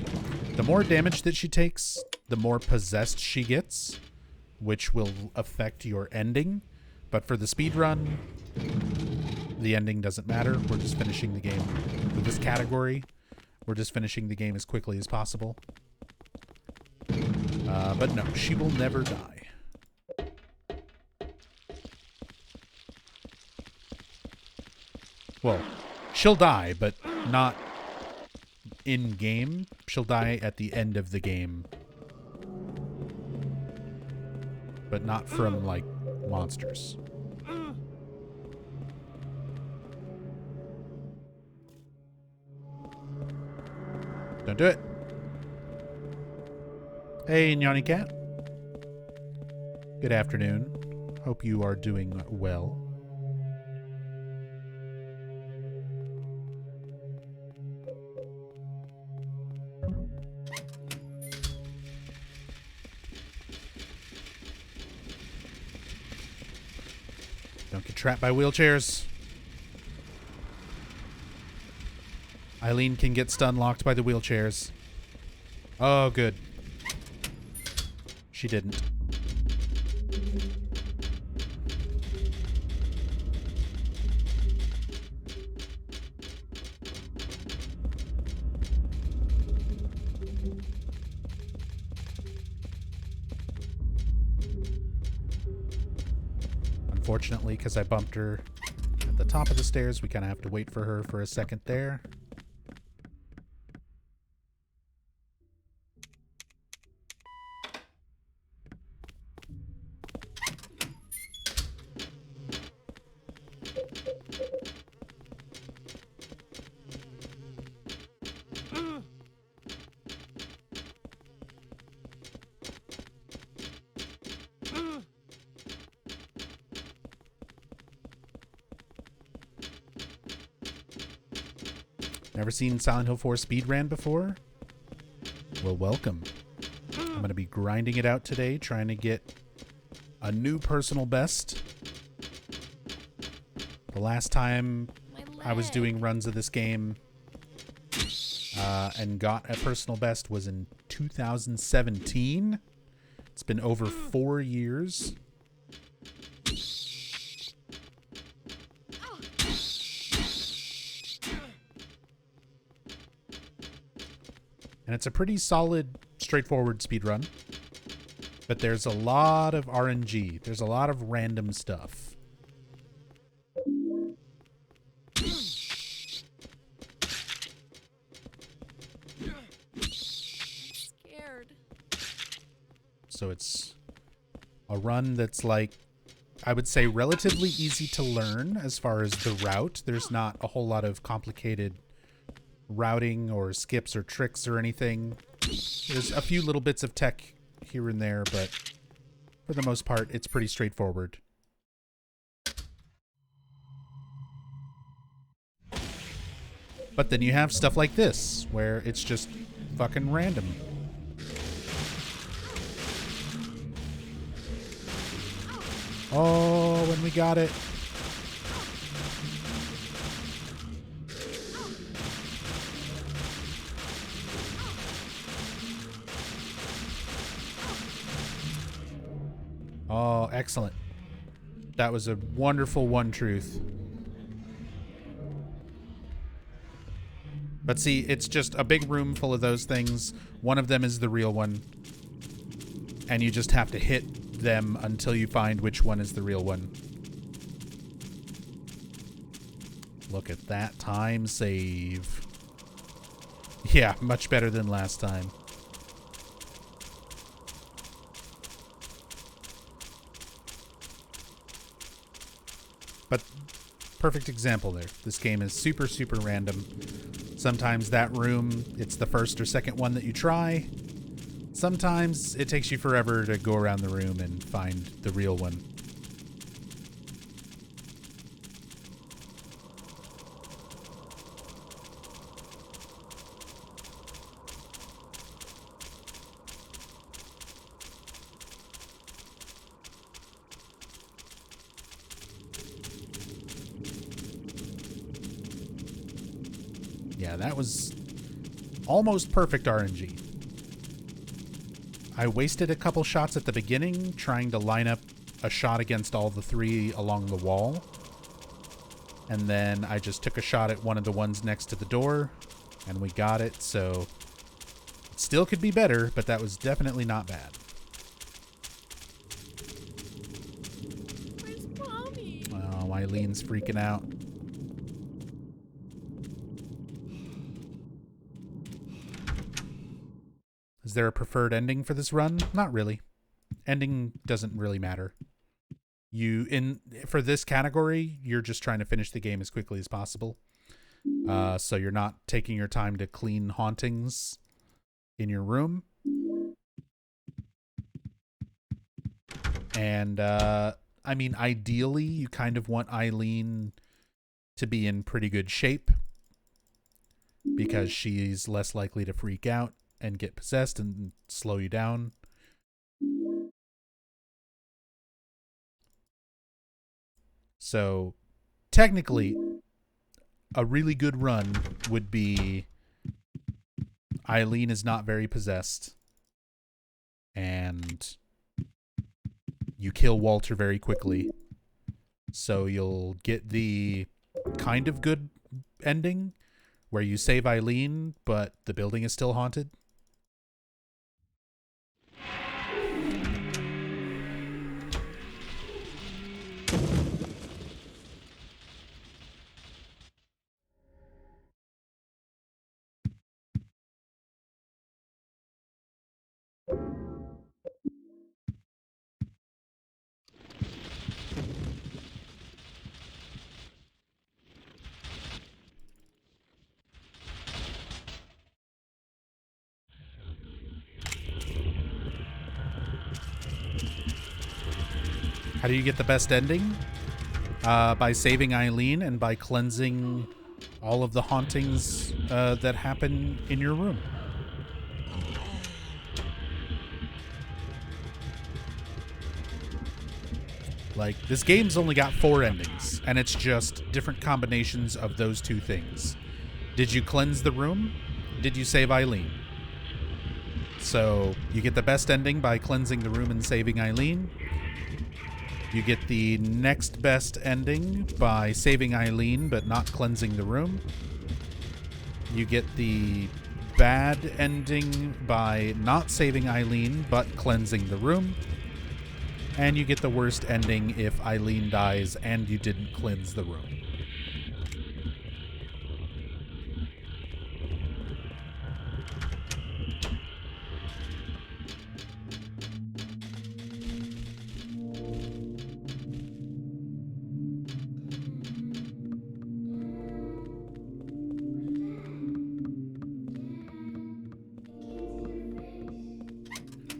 The more damage that she takes, the more possessed she gets, which will affect your ending. But for the speedrun, the ending doesn't matter. We're just finishing the game. For this category, we're just finishing the game as quickly as possible. But no, she will never die. Well, she'll die, but not in-game. She'll die at the end of the game. But not from, like, monsters. Don't do it. Hey, Nyani Cat. Good afternoon. Hope you are doing well. Don't get trapped by wheelchairs. Eileen can get stun locked by the wheelchairs. Oh, good. She didn't. Unfortunately, because I bumped her at the top of the stairs, we kind of have to wait for her for a second there. Never seen Silent Hill 4 Speedrun before? Well, welcome. I'm going to be grinding it out today, trying to get a new personal best. The last time I was doing runs of this game and got a personal best was in 2017. It's been over 4 years. And it's a pretty solid, straightforward speedrun. But there's a lot of RNG. There's a lot of random stuff. Scared. So it's a run that's like, I would say, relatively easy to learn as far as the route. There's not a whole lot of complicated routing or skips or tricks or anything. There's a few little bits of tech here and there, but for the most part, it's pretty straightforward. But then you have stuff like this, where it's just fucking random. Oh, when we got it. Oh, excellent. That was a wonderful one truth. But see, it's just a big room full of those things. One of them is the real one. And you just have to hit them until you find which one is the real one. Look at that time save. Yeah, much better than last time. But perfect example there. This game is super, super random. Sometimes that room, it's the first or second one that you try. Sometimes it takes you forever to go around the room and find the real one. Yeah, that was almost perfect RNG. I wasted a couple shots at the beginning trying to line up a shot against all the three along the wall. And then I just took a shot at one of the ones next to the door, and we got it, so it still could be better, but that was definitely not bad. Where's Mommy? Oh, Eileen's freaking out. Is there a preferred ending for this run? Not really. Ending doesn't really matter. For this category, you're just trying to finish the game as quickly as possible. So you're not taking your time to clean hauntings in your room. And, I mean, ideally, you kind of want Eileen to be in pretty good shape because she's less likely to freak out and get possessed and slow you down. So technically, a really good run would be Eileen is not very possessed and you kill Walter very quickly. So you'll get the kind of good ending where you save Eileen, but the building is still haunted. How do you get the best ending? By saving Eileen and by cleansing all of the hauntings that happen in your room. Like, this game's only got 4 endings, and it's just different combinations of those 2 things. Did you cleanse the room? Did you save Eileen? So, you get the best ending by cleansing the room and saving Eileen. You get the next best ending by saving Eileen but not cleansing the room. You get the bad ending by not saving Eileen but cleansing the room. And you get the worst ending if Eileen dies and you didn't cleanse the room.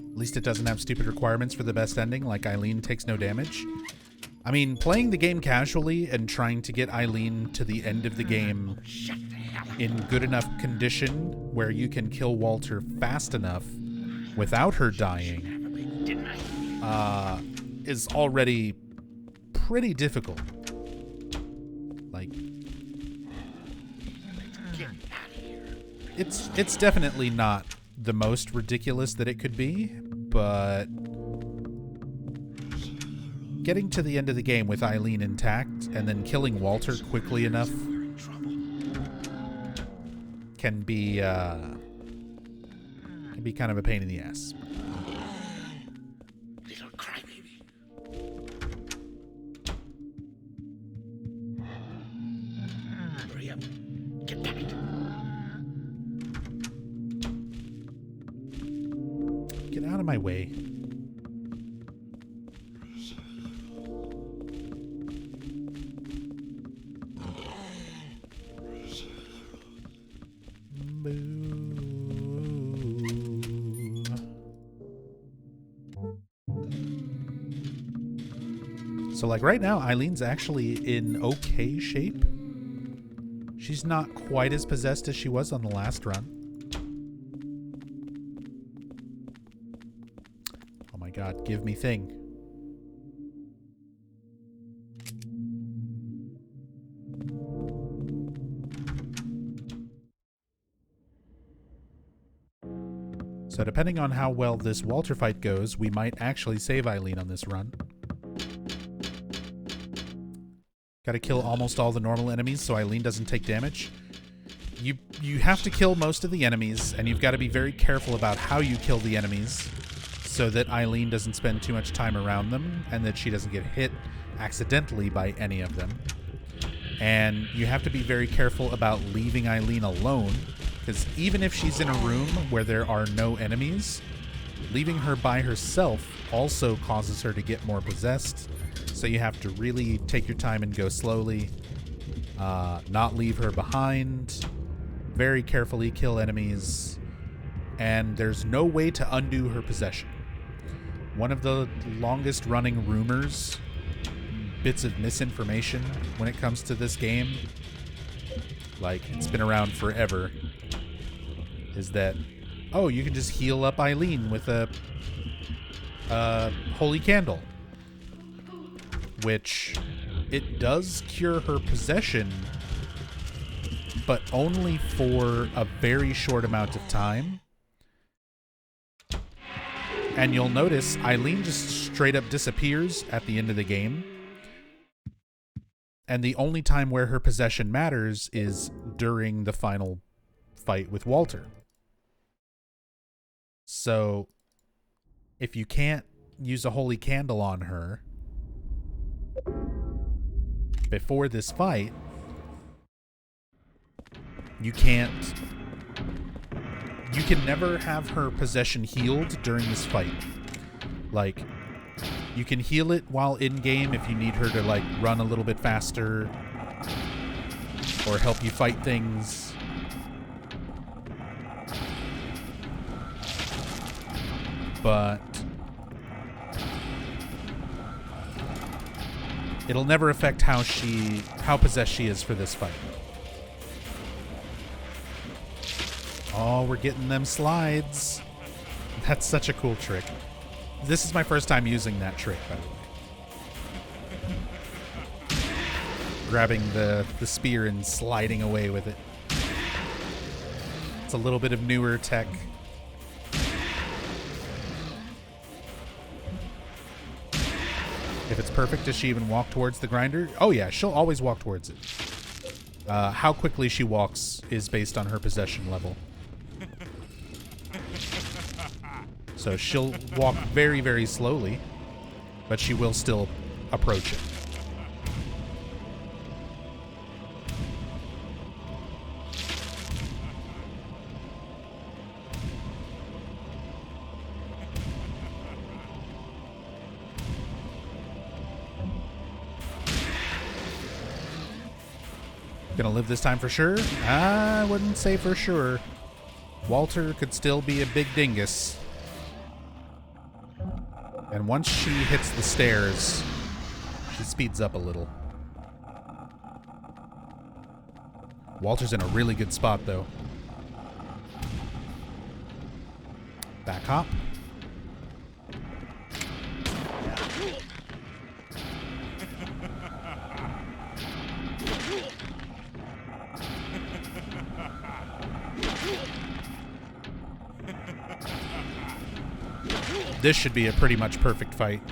At least it doesn't have stupid requirements for the best ending, like Eileen takes no damage. I mean, playing the game casually and trying to get Eileen to the end of the game in good enough condition where you can kill Walter fast enough without her dying is already pretty difficult. Like, it's definitely not the most ridiculous that it could be, but getting to the end of the game with Eileen intact and then killing Walter quickly enough can be kind of a pain in the ass. Little crybaby. Hurry up. Get that. Get out of my way. So like right now, Eileen's actually in okay shape. She's not quite as possessed as she was on the last run. Oh my god, give me thing. So depending on how well this Walter fight goes, we might actually save Eileen on this run. Gotta kill almost all the normal enemies so Eileen doesn't take damage. You have to kill most of the enemies, and you've got to be very careful about how you kill the enemies so that Eileen doesn't spend too much time around them and that she doesn't get hit accidentally by any of them. And you have to be very careful about leaving Eileen alone, because even if she's in a room where there are no enemies, leaving her by herself also causes her to get more possessed. So you have to really take your time and go slowly, not leave her behind, very carefully kill enemies, and there's no way to undo her possession. One of the longest running rumors, bits of misinformation when it comes to this game, like it's been around forever, is that, oh, you can just heal up Eileen with a holy candle. Which, it does cure her possession, but only for a very short amount of time. And you'll notice Eileen just straight up disappears at the end of the game. And the only time where her possession matters is during the final fight with Walter. So, if you can't use a holy candle on her before this fight, you can never have her possession healed during this fight. Like, you can heal it while in game if you need her to like run a little bit faster or help you fight things. But it'll never affect how possessed she is for this fight. Oh, we're getting them slides. That's such a cool trick. This is my first time using that trick, by the way. Grabbing the spear and sliding away with it. It's a little bit of newer tech. If it's perfect, does she even walk towards the grinder? Oh yeah, she'll always walk towards it. How quickly she walks is based on her possession level. So she'll walk very, very slowly, but she will still approach it. Gonna live this time for sure? I wouldn't say for sure. Walter could still be a big dingus. And once she hits the stairs, she speeds up a little. Walter's in a really good spot, though. Back hop. This should be a pretty much perfect fight.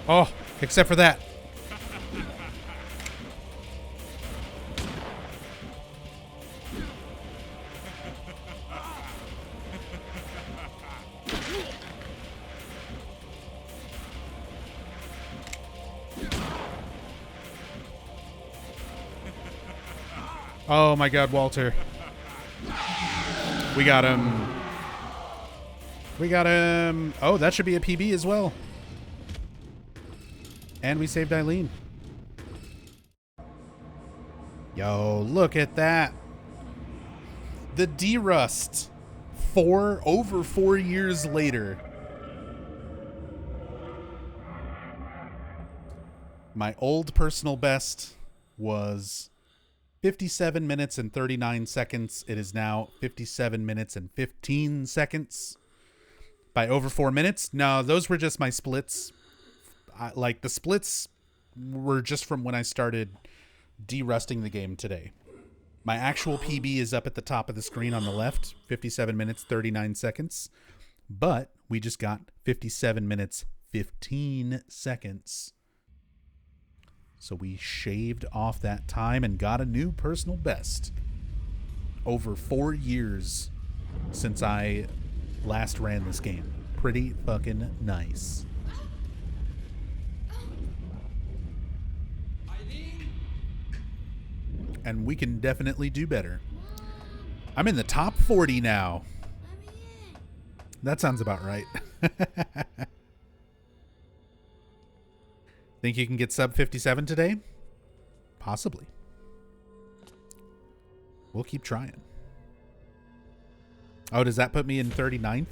Oh, except for that. Oh my god, Walter. We got him. We got him. Oh, that should be a PB as well. And we saved Eileen. Yo, look at that. The derust. Over 4 years later. My old personal best was 57 minutes and 39 seconds. It is now 57 minutes and 15 seconds. By over 4 minutes? No, those were just my splits. Like, the splits were just from when I started derusting the game today. My actual PB is up at the top of the screen on the left, 57 minutes, 39 seconds. But we just got 57 minutes, 15 seconds. So we shaved off that time and got a new personal best. Over 4 years since I last ran this game. Pretty fucking nice. And we can definitely do better. I'm in the top 40 now. That sounds about right. Think you can get sub 57 today? Possibly. We'll keep trying. Oh, does that put me in 39th?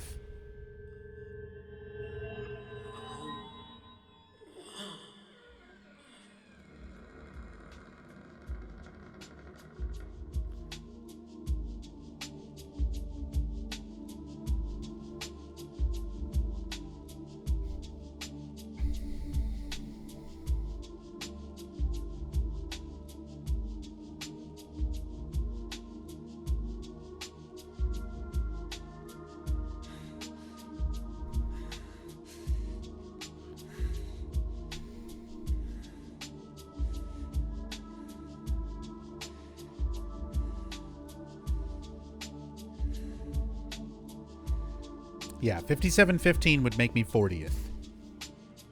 Yeah, 57-15 would make me 40th.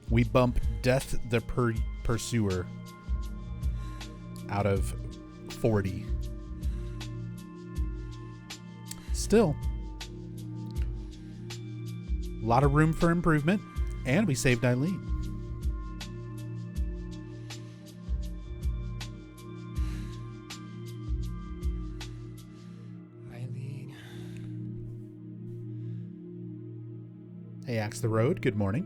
We bump Death the Pursuer out of 40. Still, a lot of room for improvement, and we saved Eileen. Hey, Axe the Road, good morning.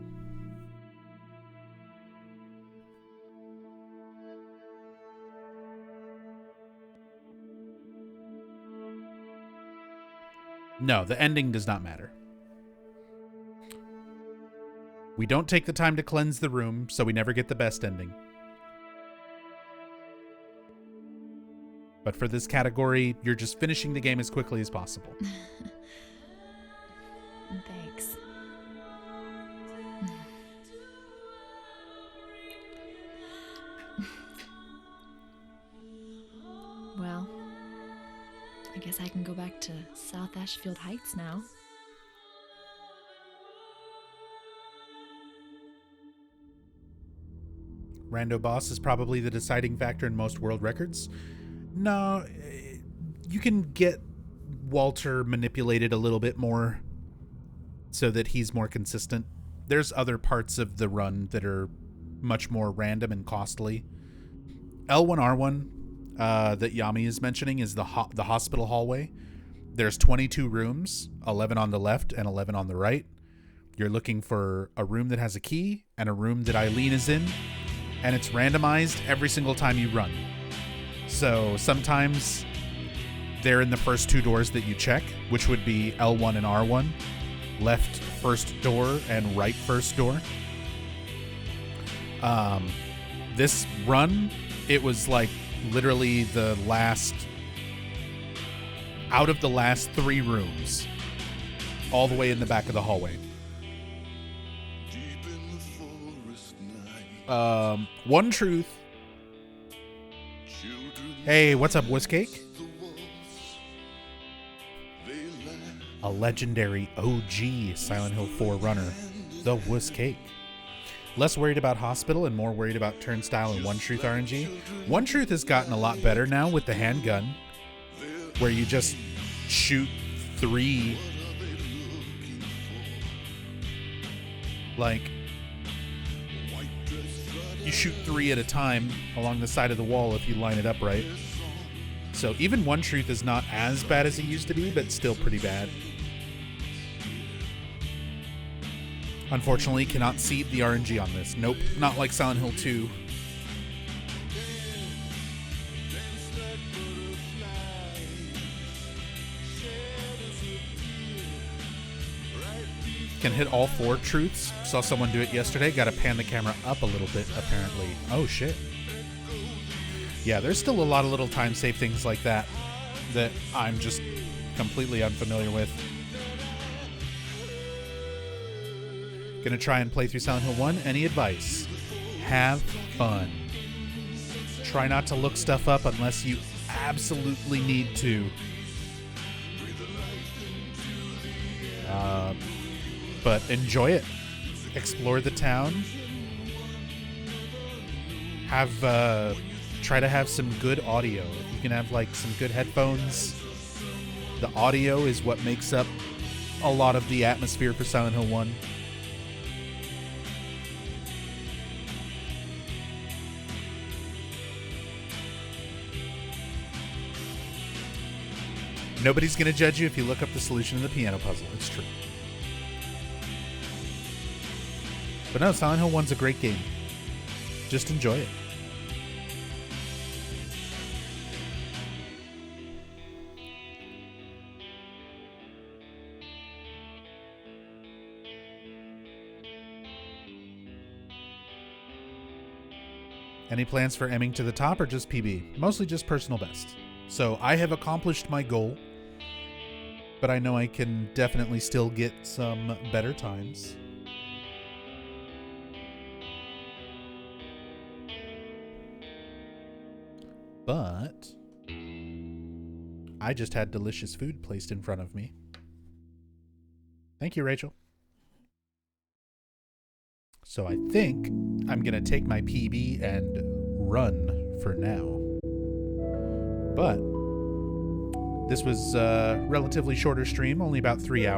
No, the ending does not matter. We don't take the time to cleanse the room, so we never get the best ending. But for this category, you're just finishing the game as quickly as possible. Thanks. Well, I guess I can go back to South Ashfield Heights now. Rando Boss is probably the deciding factor in most world records. No, you can get Walter manipulated a little bit more so that he's more consistent. There's other parts of the run that are much more random and costly. L1R1 that Yami is mentioning is the hospital hallway. There's 22 rooms, 11 on the left and 11 on the right. You're looking for a room that has a key and a room that Eileen is in, and it's randomized every single time you run. So sometimes they're in the first two doors that you check, which would be L1 and R1, left first door and right first door. This run, it was like literally the last, out of the last three rooms, all the way in the back of the hallway. One Truth. Hey, what's up, Whiskcake? A legendary OG Silent Hill 4 runner, the Whiskcake. Less worried about hospital and more worried about turnstile and One Truth RNG. One Truth has gotten a lot better now with the handgun, where you just shoot three. Like, you shoot three at a time along the side of the wall if you line it up right. So even One Truth is not as bad as it used to be, but still pretty bad. Unfortunately, cannot seed the RNG on this. Nope, not like Silent Hill 2. Can hit all 4 truths. Saw someone do it yesterday. Got to pan the camera up a little bit, apparently. Oh, shit. Yeah, there's still a lot of little time-save things like that that I'm just completely unfamiliar with. Gonna try and play through Silent Hill 1. Any advice? Have fun. Try not to look stuff up unless you absolutely need to. But enjoy it. Explore the town. Try to have some good audio. If you can have like some good headphones. The audio is what makes up a lot of the atmosphere for Silent Hill 1. Nobody's going to judge you if you look up the solution to the piano puzzle. It's true. But no, Silent Hill 1's a great game. Just enjoy it. Any plans for Emming to the top or just PB? Mostly just personal best. So I have accomplished my goal, but I know I can definitely still get some better times. But I just had delicious food placed in front of me. Thank you, Rachel. So I think I'm going to take my PB and run for now. But this was a relatively shorter stream, only about 3 hours.